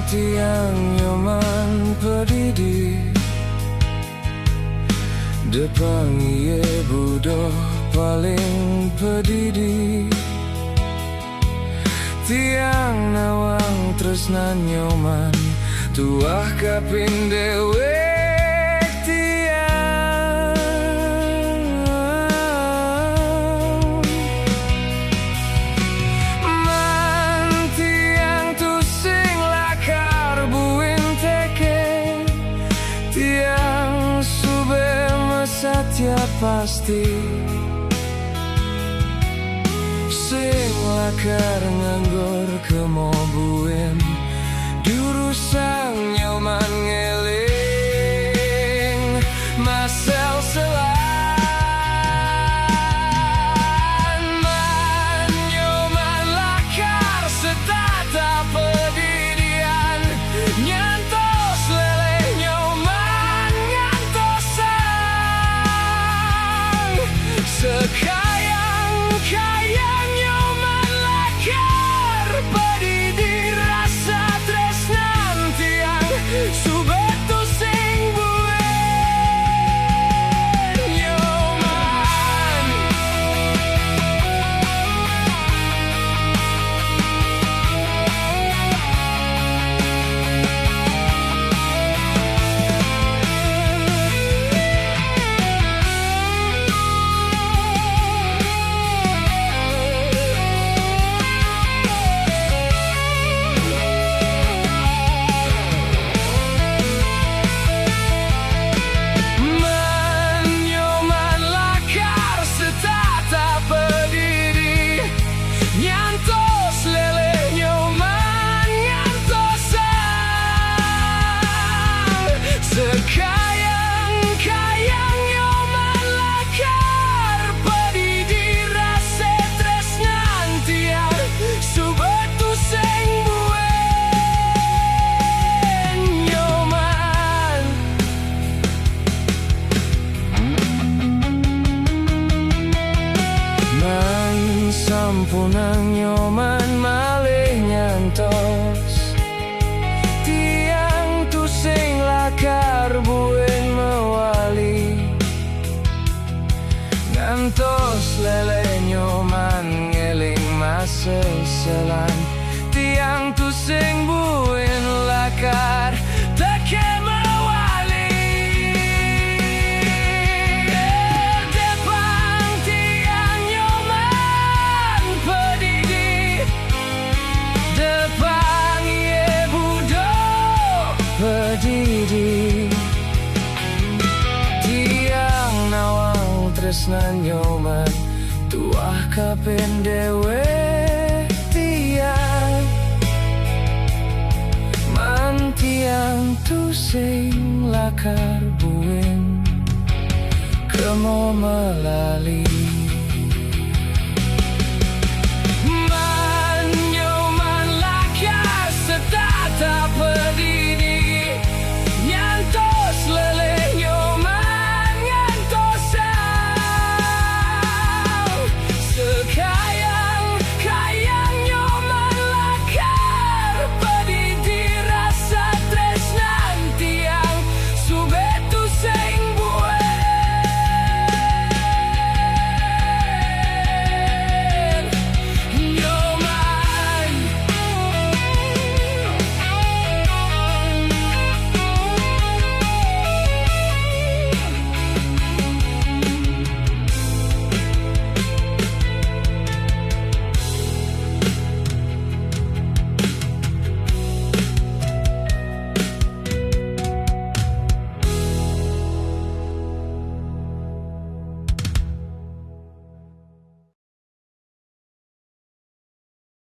tiang nyoman pedidi depan iye budo paling pedidi tiang nawang tresnan nyoman tuah kaping dewe tiap pasti sing lakar nganggur kemobuin diurusang nyoman ngeling masel selan man nyoman lakar setata pedidian nyantos leleh nyoman sekayang-kayang nyoman lakar pedidi rasa tresnan tiang subetu sing buen nyoman sekayang-kayang nyoman lakar pedidi rasa tresnan tiang subetu sing buen nyoman man sampunang nyoman malih nyantos tiang tu sing lakar buen mewali ngantos lele nyoman ngeling masa selan tiang tu sing buen lakar teke mewali depan tiang nyoman pedidi depan ye budo pedidi tiang nawang tresnan nyoman tuah kaping dewe tiang man tiang tu sing lakar buen kemo melali